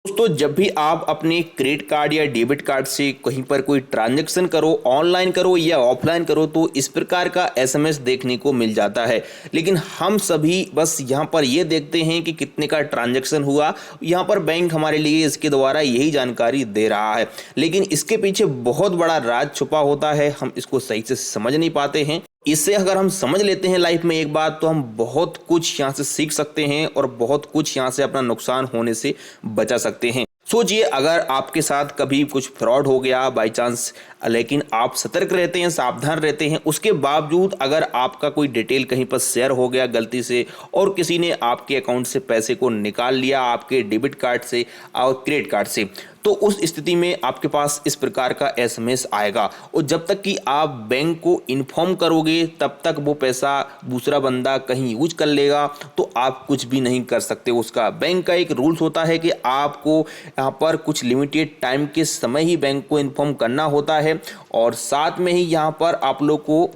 दोस्तों, जब भी आप अपने क्रेडिट कार्ड या डेबिट कार्ड से कहीं पर कोई ट्रांजैक्शन करो, ऑनलाइन करो या ऑफलाइन करो, तो इस प्रकार का एसएमएस देखने को मिल जाता है। लेकिन हम सभी बस यहाँ पर ये देखते हैं कि कितने का ट्रांजैक्शन हुआ। यहाँ पर बैंक हमारे लिए इसके द्वारा यही जानकारी दे रहा है, लेकिन इसके पीछे बहुत बड़ा राज छुपा होता है। हम इसको सही से समझ नहीं पाते हैं। इससे अगर हम समझ लेते हैं लाइफ में एक बात, तो हम बहुत कुछ यहाँ से सीख सकते हैं और बहुत कुछ यहाँ से अपना नुकसान होने से बचा सकते हैं। सोचिए, अगर आपके साथ कभी कुछ फ्रॉड हो गया बाय चांस, लेकिन आप सतर्क रहते हैं, सावधान रहते हैं, उसके बावजूद अगर आपका कोई डिटेल कहीं पर शेयर हो गया गलती से और किसी ने आपके अकाउंट से पैसे को निकाल लिया, आपके डेबिट कार्ड से और क्रेडिट कार्ड से, तो उस स्थिति में आपके पास इस प्रकार का एसएमएस आएगा। और जब तक कि आप बैंक को इन्फॉर्म करोगे तब तक वो पैसा दूसरा बंदा कहीं यूज कर लेगा, तो आप कुछ भी नहीं कर सकते उसका। बैंक का एक रूल्स होता है कि आपको यहाँ पर कुछ लिमिटेड टाइम के समय ही बैंक को इन्फॉर्म करना होता है, और साथ में ही यहाँ पर आप लोग को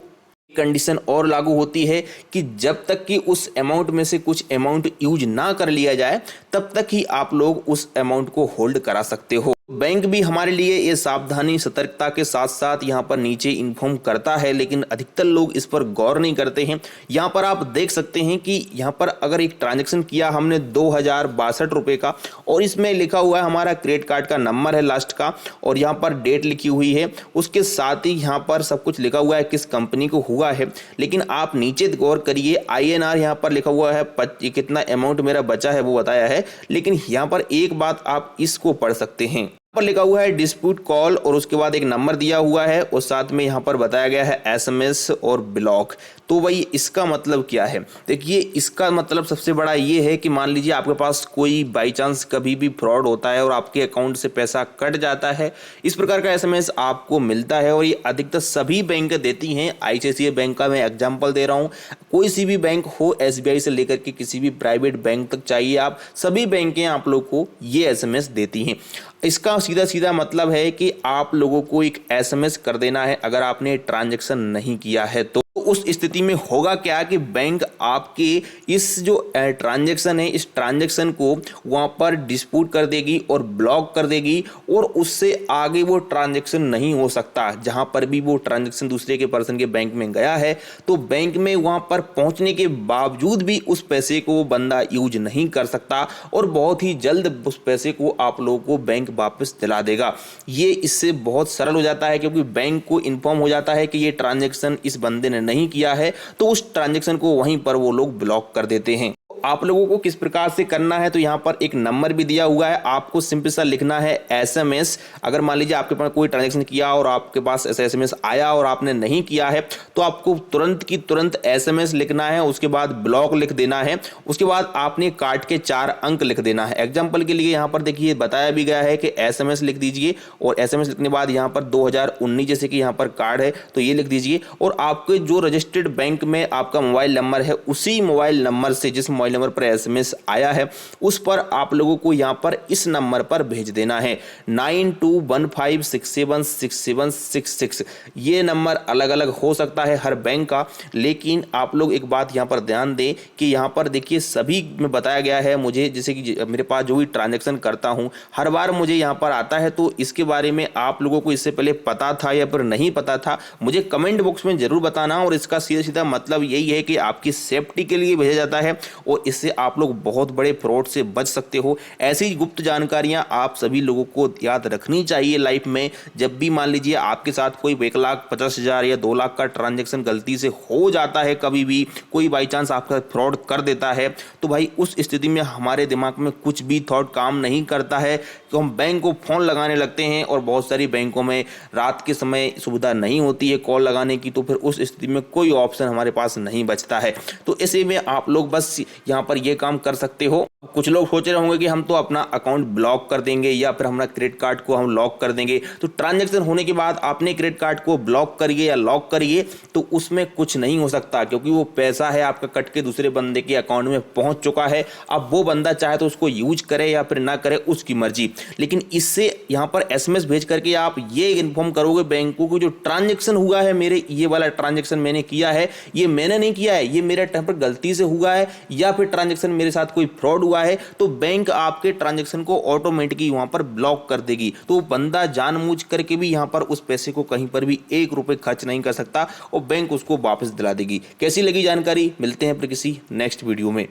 कंडीशन और लागू होती है कि जब तक कि उस अमाउंट में से कुछ अमाउंट यूज ना कर लिया जाए तब तक ही आप लोग उस अमाउंट को होल्ड करा सकते हो। बैंक भी हमारे लिए ये सावधानी सतर्कता के साथ साथ यहाँ पर नीचे इन्फॉर्म करता है, लेकिन अधिकतर लोग इस पर गौर नहीं करते हैं। यहाँ पर आप देख सकते हैं कि यहाँ पर अगर एक ट्रांजैक्शन किया हमने 2062 रुपये का, और इसमें लिखा हुआ है हमारा क्रेडिट कार्ड का नंबर है लास्ट का, और यहाँ पर डेट लिखी हुई है, उसके साथ ही यहाँ पर सब कुछ लिखा हुआ है किस कंपनी को हुआ है। लेकिन आप नीचे गौर करिए, INR यहाँ पर लिखा हुआ है, कितना अमाउंट मेरा बचा है वो बताया है। लेकिन यहाँ पर एक बात आप इसको पढ़ सकते हैं, पर लिखा हुआ है डिस्प्यूट कॉल, और उसके बाद एक नंबर दिया हुआ है, और साथ में यहाँ पर बताया गया है एसएमएस और ब्लॉक। तो भाई इसका मतलब क्या है? देखिए, इसका मतलब सबसे बड़ा ये है कि मान लीजिए आपके पास कोई बाई चांस कभी भी फ्रॉड होता है और आपके अकाउंट से पैसा कट जाता है, इस प्रकार का एसएमएस आपको मिलता है, और ये अधिकतर सभी बैंक देती हैं। ICICI बैंक का मैं एग्जाम्पल दे रहा हूँ, कोई सी भी बैंक हो, SBI से लेकर के किसी भी प्राइवेट बैंक तक चाहिए आप, सभी बैंकें आप लोग को ये एसएमएस देती हैं। इसका सीधा सीधा मतलब है कि आप लोगों को एक एसएमएस कर देना है अगर आपने ट्रांजैक्शन नहीं किया है। तो उस स्थिति में होगा क्या कि बैंक आपके इस जो ट्रांजैक्शन है, इस ट्रांजैक्शन को वहाँ पर डिस्प्यूट कर देगी और ब्लॉक कर देगी, और उससे आगे वो ट्रांजैक्शन नहीं हो सकता। जहाँ पर भी वो ट्रांजैक्शन दूसरे के पर्सन के बैंक में गया है, तो बैंक में वहाँ पर पहुँचने के बावजूद भी उस पैसे को वो बंदा यूज नहीं कर सकता, और बहुत ही जल्द उस पैसे को आप लोगों को बैंक वापस दिला देगा। ये इससे बहुत सरल हो जाता है, क्योंकि बैंक को इन्फॉर्म हो जाता है कि ये ट्रांजैक्शन इस बंदे ने नहीं किया है, तो उस ट्रांजैक्शन को वहीं पर वो लोग ब्लॉक कर देते हैं। आप लोगों को किस प्रकार से करना है, तो यहाँ पर एक नंबर भी दिया हुआ है, आपको सिंपल सा लिखना है एसएमएस। अगर मान लीजिए आपके पास कोई ट्रांजैक्शन किया और आपके पास ऐसा एसएमएस आया और आपने नहीं किया है, तो आपको तुरंत की तुरंत एसएमएस लिखना है, उसके बाद ब्लॉक लिख देना है, उसके बाद आपने कार्ड के 4 अंक लिख देना है। एग्जाम्पल के लिए यहाँ पर देखिए बताया भी गया है कि एसएमएस लिख दीजिए, और एसएमएस लिखने के बाद यहाँ पर 2019 जैसे कि यहाँ पर कार्ड है तो ये लिख दीजिए, और आपके जो रजिस्टर्ड बैंक में आपका मोबाइल नंबर है, उसी मोबाइल नंबर से जिस मोबाइल नंबर पर एसएमएस आया है उस पर आप लोगों को यहां पर इस नंबर पर भेज देना है 9215676766। ये नंबर अलग अलग हो सकता है हर बैंक का, लेकिन आप लोग एक बात यहां पर ध्यान दें कि यहां पर देखिए सभी में बताया गया है। मुझे जैसे कि मेरे पास जो भी ट्रांजैक्शन करता हूं हर बार मुझे यहां पर आता है, तो इसके बारे में आप लोगों को इससे पहले पता था या फिर नहीं पता था, मुझे कमेंट बॉक्स में जरूर बताना। और इसका सीधा सीधा मतलब यही है कि आपकी सेफ्टी के लिए भेजा जाता है, और इससे आप लोग बहुत बड़े फ्रॉड से बच सकते हो। ऐसी गुप्त जानकारियां आप सभी लोगों को याद रखनी चाहिए लाइफ में। जब भी मान लीजिए आपके साथ कोई 1,50,000 या 2 लाख का ट्रांजैक्शन गलती से हो जाता है, कभी भी कोई बाई चांस आपका फ्रॉड कर देता है, तो भाई उस स्थिति में हमारे दिमाग में कुछ भी थॉट काम नहीं करता है, तो हम बैंक को फ़ोन लगाने लगते हैं, और बहुत सारी बैंकों में रात के समय सुविधा नहीं होती है कॉल लगाने की, तो फिर उस स्थिति में कोई ऑप्शन हमारे पास नहीं बचता है। तो ऐसे में आप लोग बस यहाँ पर ये काम कर सकते हो। कुछ लोग सोच रहे होंगे कि हम तो अपना अकाउंट ब्लॉक कर देंगे या फिर हमारा क्रेडिट कार्ड को हम लॉक कर देंगे। तो ट्रांजैक्शन होने के बाद आपने क्रेडिट कार्ड को ब्लॉक करिए या लॉक करिए, तो उसमें कुछ नहीं हो सकता, क्योंकि वो पैसा है आपका कट के दूसरे बंदे के अकाउंट में पहुंच चुका है। अब वो बंदा चाहे तो उसको यूज करे या फिर ना करे, उसकी मर्जी। लेकिन इससे यहाँ पर एसएमएस भेज करके आप ये इन्फॉर्म करोगे बैंक को कि जो ट्रांजैक्शन हुआ है, मेरे ये वाला ट्रांजैक्शन मैंने किया है, ये मैंने नहीं किया है, ये मेरे टाइम पर गलती से हुआ है, या फिर ट्रांजैक्शन मेरे साथ कोई फ्रॉड हुआ है तो बैंक आपके ट्रांजैक्शन को ऑटोमेटिकली वहां पर ब्लॉक कर देगी। तो बंदा जानबूझ करके भी यहां पर उस पैसे को कहीं पर भी 1 रुपए खर्च नहीं कर सकता और बैंक उसको वापस दिला देगी। कैसी लगी जानकारी? मिलते हैं फिर किसी नेक्स्ट वीडियो में।